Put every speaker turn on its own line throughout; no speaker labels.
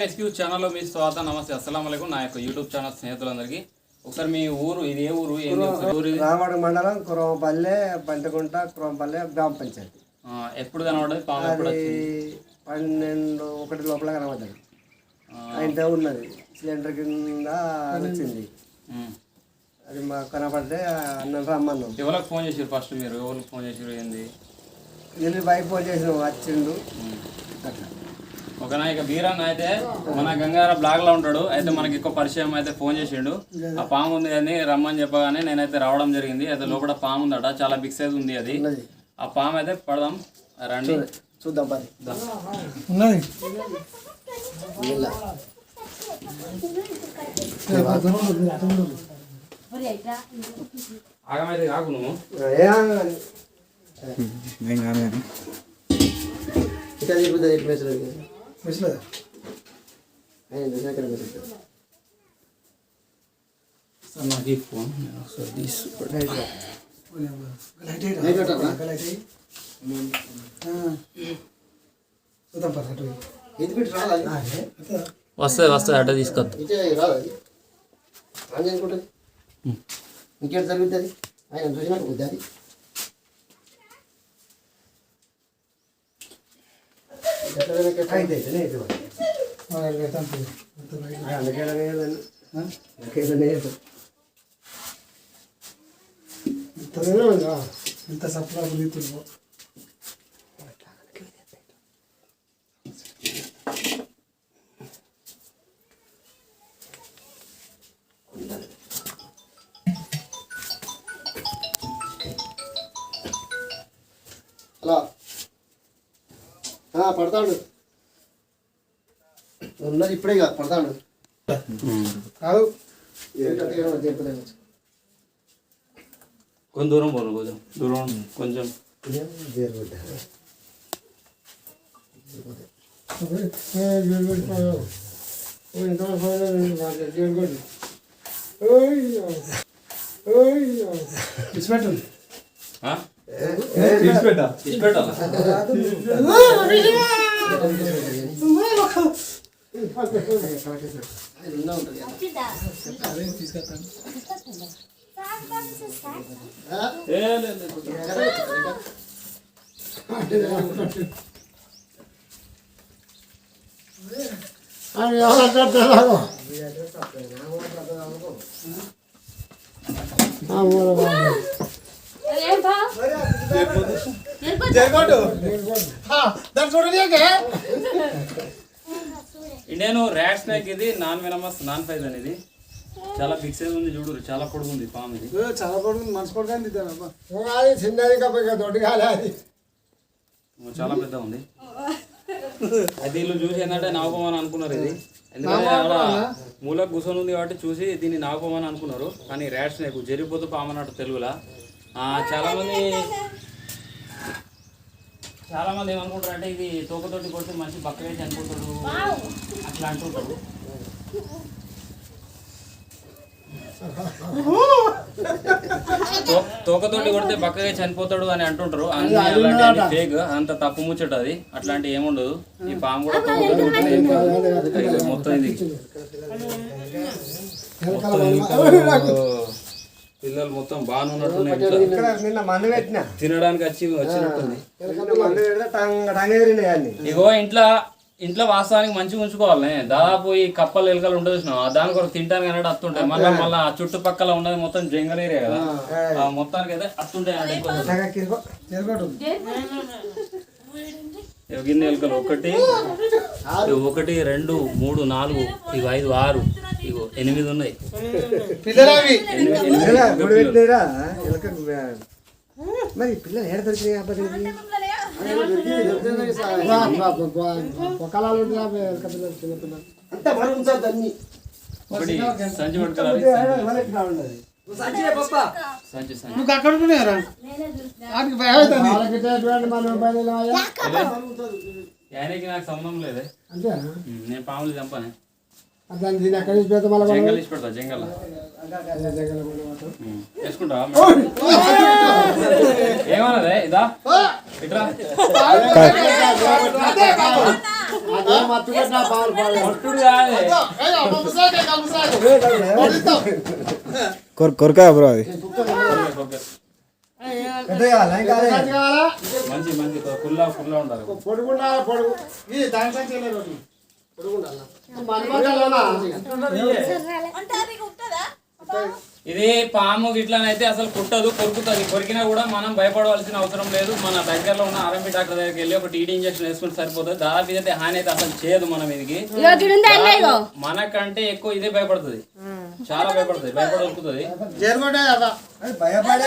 Rescue ఛానల్లో మీ స్వాగతం. నమస్తే, అస్సలాము అలైకుం. నా యొక్క యూట్యూబ్ ఛానల్ స్నేహితులందరికీ ఒకసారి మీ ఊరు, ఇది ఏ ఊరు?
రామవాడ మండలం కురవపల్లె పంటకుంట కురవపల్లె గ్రామ పంచాయతీ.
ఎప్పుడు కనబడ్డది పాము?
12-1 లోపల కనబడ్డది. అయితే ఉన్నది సిలిండర్ కింద వచ్చింది. అది మాకు కనపడితే అన్నం రమ్మన్నాం.
ఎవరికి ఫోన్ చేసారు ఫస్ట్? మీరు ఎవరికి ఫోన్ చేసారు? ఏంది
వెళ్ళి బైక్ ఫోన్ చేసినాం, వచ్చిండు అట్లా.
ఓకేనా. ఇక బీరన్న అయితే మన గంగార బ్లాగ్ లో ఉంటాడు. అయితే మనకి ఎక్కువ పరిచయం అయితే ఫోన్ చేసిండు. ఆ పాము ఉంది అని రమ్మని చెప్పగానే నేనైతే రావడం జరిగింది. అయితే లోపల పాము ఉందట, చాలా బిగ్ సైజ్ ఉంది అది. ఆ పాము అయితే పడదాం రండి,
చూద్దాం. పది
ఆగమైతే కాకు నువ్వు ఫోన్ వస్తుంది అట్ట తీసుకొస్తా.
ఇంకేం జరుగుతుంది ఆయన చూసినట్టు బుద్ధి.
ఎంత సప్లా బుద్ధి
అలా పడతాడు ఉన్నది ఇప్పుడే కాదు, పడతాడు
కాదు.
కొంచెం దూరం పోను, కొంచెం దూరం, కొంచెం ఇండియన్ ర్యాట్ స్నేక్. ఇది నాన్ వెనమస్ నాన్ ఫైజ్ అనేది. చాలా బిగ్ సైజ్ ఉంది, చూడు చాలా పొడుగుంది పాము. ఇది
చాలా పొడుగు, మనసు పడుతుంది,
చాలా పెద్ద ఉంది. అది వీళ్ళు చూసి ఏంటంటే నాగపోమని అనుకున్నారు ఇది. ఎందుకంటే అలా మూలకు కూర్చొని ఉంది కాబట్టి చూసి దీన్ని నాగపోమని అనుకున్నారు. కానీ ర్యాట్ స్నేక్ జరిగిపోతూ పాము అన్నట్టు తెలుగులా. చాలా మంది ఏమనుకుంటారు అంటే ఇది తోకతోటి కొడితే మంచి బక్కగా చనిపోతాడు అట్లా అంటుంటారు. తోకతోటి కొడితే బక్కగా చనిపోతాడు అని అంటుంటారు. అలాంటి ఫేక్, అంత తప్పు ముచ్చట అది. అట్లాంటి ఏముండదు. ఈ పాము కూడా తోకతోటి కొట్టిన మొత్తం ఇది పిల్లలు మొత్తం బాగున్నట్టున్నాయి. తినడానికి వచ్చినట్టుంది. ఇగో ఇంట్లో వాస్తవానికి మంచిగా ఉంచుకోవాలి. దాదాపు ఈ కప్పలు ఎలుకలు ఉంటుంది చూసినావు, దాని కొరకు తింటానికి అనేది అత్తుంటాయి. మళ్ళీ చుట్టుపక్కల ఉన్నది మొత్తం జంగల్ ఏరియా కదా, మొత్తానికి అయితే అత్తుంటాయి అన్నట్టు. గిన్నె ఎలుకలు 1 1 2 3 4 ఇగో 5 6 ఇగో 8 ఉన్నాయి.
మరి పిల్లలు ఏడ దొరికినాయి?
సంచి పట్టుకోవాలి.
నువ్వు అక్కడ ఉంటున్నారా?
నాకు సంబంధం లేదే, నేను పాములు చంపానే.
జంగల్
ఇచ్చి పెడతా. జంగల్ వేసుకుంటా. ఏమన్నదే ఇదా ఇట్రా కొట్టుడు కాదే.
కొరకా బ్రో అది
ఓకే.
పెద్ద కావాలా ఇంకా అదే?
మంచి మంచి ఫుల్లా ఫుల్లా ఉండాలి.
పొడుగుండా పొడుగు ఇది దాని సంచి పొడుగుండాలా
ఇది పాము గిట్లనైతే అసలు కుట్టదు, కొరుకుతుంది. కొరికినా కూడా మనం భయపడవలసిన అవసరం లేదు. మన దగ్గరలో ఉన్న ఆర్ఎంపీ డాక్టర్ దగ్గరికి వెళ్ళి ఒక టీటీ ఇంజెక్షన్ వేసుకుంటే సరిపోతుంది. దాదాపు ఇదైతే హాని అయితే అసలు చేయదు మన మీదకి. మనకంటే ఎక్కువ ఇదే భయపడుతుంది, చాలా భయపడుతుంది, భయపడుతుంది.
భయపడే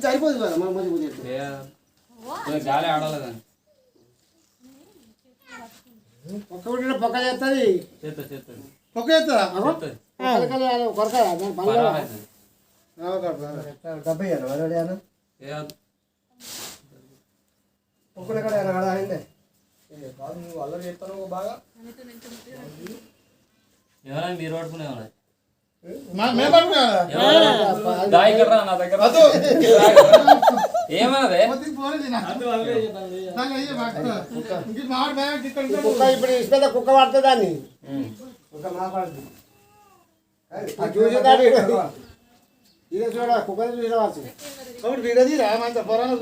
సరిపోదు కదా మన మంచి
గాలి ఆడాలి.
ఒక్క పొక్క చేస్తుంది
చేస్తుంది
పొక్క చేస్తుందా కొరకదా
డబ్బయ్యాను వరడియాను ఒక్కడే కడ ఆడండి నువ్వు అల్లరి చెప్తాను బాగా.
ఎవరైనా మీరు పడుకునేవాళ్ళు నా దగ్గర ఏమన్నదే
ఇప్పుడు ఇష్టం కుక్క పడుతుంది దాన్ని చూసేదాన్ని ఇదే చూడ కుక్క చూడవచ్చు కాబట్టి వీడియో తీరా మంచి పొరాను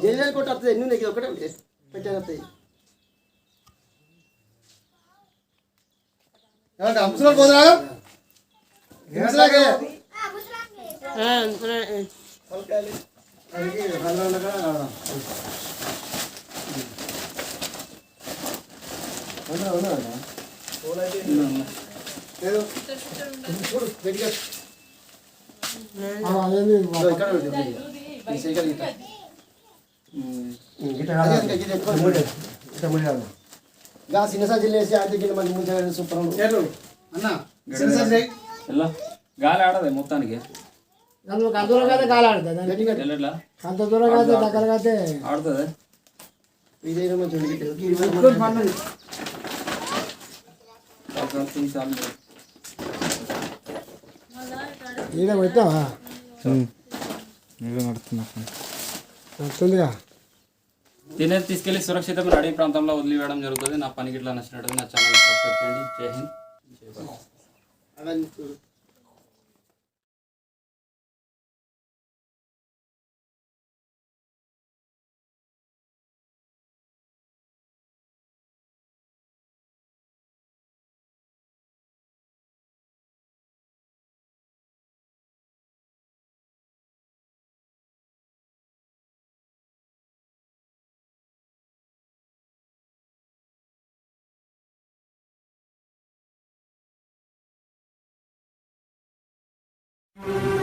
జైలు కొట్టి వస్తుంది ఎన్ని నీకు ఒకటే పెట్టేది అంశంలో పోదురా చిన్న సంచులు వేసి అది మంచి ముందు సూపర్ అన్న
గాలి ఆడదే మొత్తానికి.
అంత దూరం అయితే గాలి ఆడుతుంది అంత దూరం అయితే దగ్గర అయితే
ఆడుతుంది.
ఈడ పెట్టావా నడుతుందిగా.
తినేది తీసుకెళ్లి సురక్షితమైన అడవి ప్రాంతంలో వదిలివేయడం జరుగుతుంది. నా పనికి ఇట్లా నచ్చినట్టు నా ఛానల్ సబ్స్క్రైబ్ చేయండి. జై హింద్, జై భారత్.
Thank you.